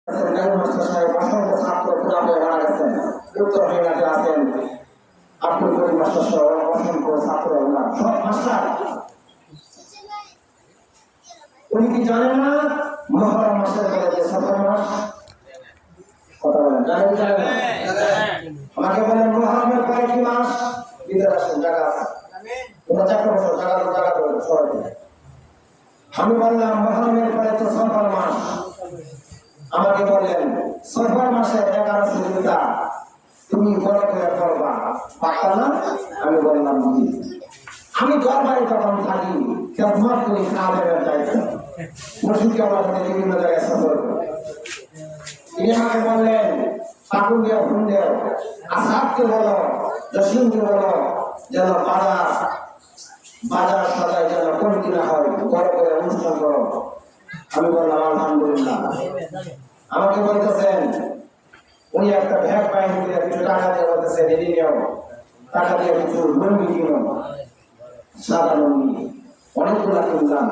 Master সাহেব অসংখ্য ছাত্র পুরা হয়ে মারা গেছেন। উত্তর হরিয়ানাতে আছেন আব্দুল করিম মাস্টার সহ অসংখ্য ছাত্র সব মাস্টার। উনি কি জানেন না মহরম মাসের পরে যে সফর মাস? কথা বলেন, জানেন জানেন না? আমাকে বলেন মহরমের পরে কি মাস? বিদায় আসেন, জায়গা আছে, তোমরা চাকরি বসো, জায়গা সবাই। আমি বললাম মহরমের পরে তো সফর মাস। আমাকে বললেন সফর মাসে 11 সুবিধা তুমি বড় করে করবা, পারতা না? আমি বললাম জি। আমি দরবারে তখন থাকি, খেদমত করি, খাওয়ার দায়িত্ব, মসজিদকে আমাদের বিভিন্ন জায়গায় সফর করি। তিনি আমাকে বললেন পাকুন দেও, ফোন দেও, আসাদকে বলো, জসিমকে বলো যেন বাজার সদায় যেন কোন কিনা হয়, বড় করে অনুষ্ঠান করো। আমি বললাম আলহামদুলিল্লাহ। আমাকে বলতেছেন উনি একটা ব্যাগ বাইরে দিয়ে কিছু টাকা দিয়ে বলতেছেন এটি নেও, টাকা দিয়ে কিছু লুঙ্গি কিনো, সাদা লুঙ্গি অনেকগুলা কিনলাম।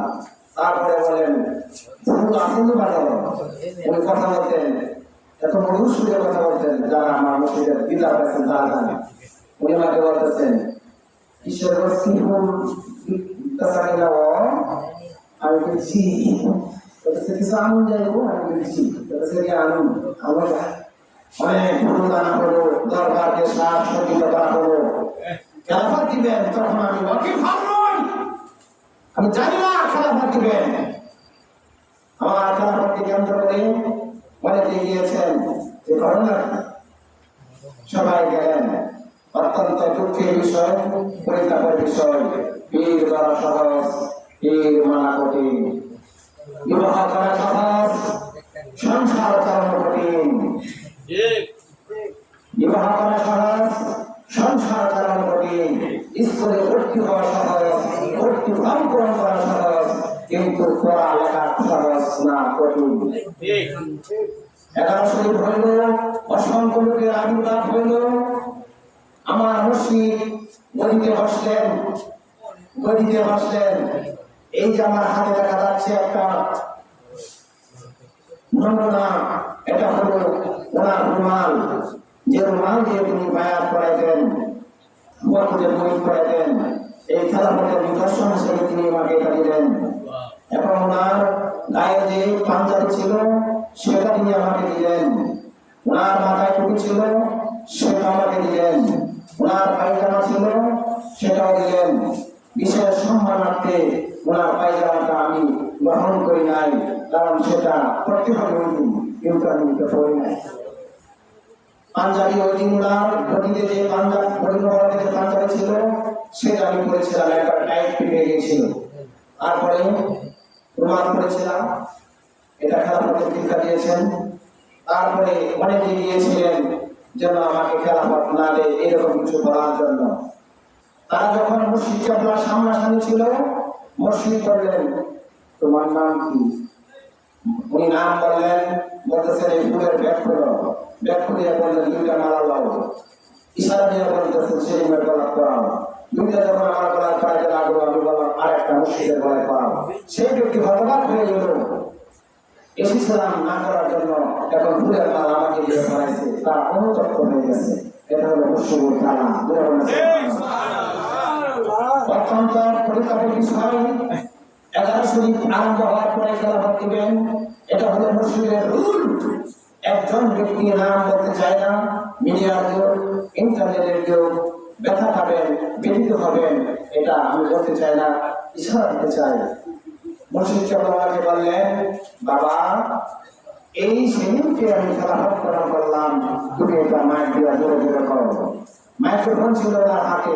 তারপরে বলেন ফুল আসেন বাজানো। উনি কথা বলতেন এত মধুর সুরে কথা বলতেন, যারা আমার মসজিদের পিতা পেয়েছেন তারা জানে। উনি আমাকে বলতেছেন ঈশ্বর ফুল আমি বলছি কিছু আনুন যাইব, আমি বলছি আনুন। আমার অনেক ফুল দানা হলো, দরবারকে সার সজ্জিত করা হলো, খেলাফত দিবেন। তখন আমি আমি জানি না খেলাফত দিবেন। আমার খেলাফতকে কেন্দ্র করে অনেকে গিয়েছেন, যে ঘটনা সবাই গেলেন। অত্যন্ত দুঃখের বিষয়, পরিতাপের বিষয়। বীর করা সহজ, বীর মানা কঠিন। বিবাহ করা সহজ, সংসার চালানো কঠিন। বিবাহ করা সহজ, সংসার চালানো কঠিন। স্কুলে ভর্তি হওয়া সহজ, ভর্তি ফর্ম পূরণ করা সহজ, কিন্তু পড়ালেখা সহজ না, কঠিন। 11 শরীফ হইল, অসংখ্য লোকের আবির্ভাব হইল। আমার মসজিদ গদিতে বসলেন। এই যে আমার হাতে দেখা যাচ্ছে একটা নমুনা, এটা হলো ওনার রুমাল, যে রুমাল দিয়ে তিনি বায়াত করাইতেন, বকদের বই করাইতেন। এই খেলাফতের নিদর্শন হিসেবে তিনি আমাকে এটা দিলেন। এবং ওনার গায়ে যে পাঞ্জাবি ছিল সেটা তিনি আমাকে দিলেন। ওনার মাথায় টুপি ছিল সেটা আমাকে দিলেন। ওনার পায়জামা ছিল সেটাও দিলেন। বিশেষ সম্মানার্থে ওনার পায়জামাটা আমি গ্রহণ করি নাই, কারণ সেটা করতে হবে ওই দিন, কিন্তু আমি করি নাই। পাঞ্জাবি ওই দিন ওনার বডিতে যে পাঞ্জাবি ছিল সেটা আমি পরেছিলাম, একটা টাইট ফিটে গিয়েছিল। তারপরে রুমাল পরেছিলাম, এটা খেলাফতের শিক্ষা দিয়েছেন। তারপরে অনেকে গিয়েছিলেন যেন আমাকে খেলাফত না দেয় এরকম কিছু বলার জন্য। তারা যখন মসজিদ আপনার সামনাসামনি ছিল, মসজিদ করলেন তোমার নাম কি? উনি নাম বললেন, বলতেছেন এই ফুলের ব্যাগ খুলিয়ে বললেন 2টা মালা লাও। ইশারা দিয়ে বলতেছেন সেই গলা করাও। 2টা যখন আমার গলায় পাইতে লাগলো, আমি বললাম আরেকটা মসজিদের গলায় করাও। সেই ব্যক্তি হতবাক হয়ে গেল। এসেছিলাম না করার জন্য, এখন ফুলের মালা আমাকে দিয়ে করাইছে, তার অনুতপ্ত হয়ে গেছে। এটা হলো মুসলিমের খেলা। অত্যন্ত পরিতাপের বিষয়। 11 শরীফ আরম্ভ হওয়ার পরে খেলাফত দিবেন, এটা হলো মুসলিমের রুল। একজন ব্যক্তি নাম বলতে চায় না, মিডিয়ার যুগ, ইন্টারনেটের যুগ, ব্যথা পাবেন, ব্যথিত হবেন, এটা আমি বলতে চাই না, ইশারা দিতে চাই। মসজিদ চক্রবর্তী বললেন বাবা এই সেদিনকে আমি খেলাফত করা করলাম, তুমি এটা মাইক দিয়ে জোরে জোরে করো। মাইক্রোফোন ছিল তার হাতে,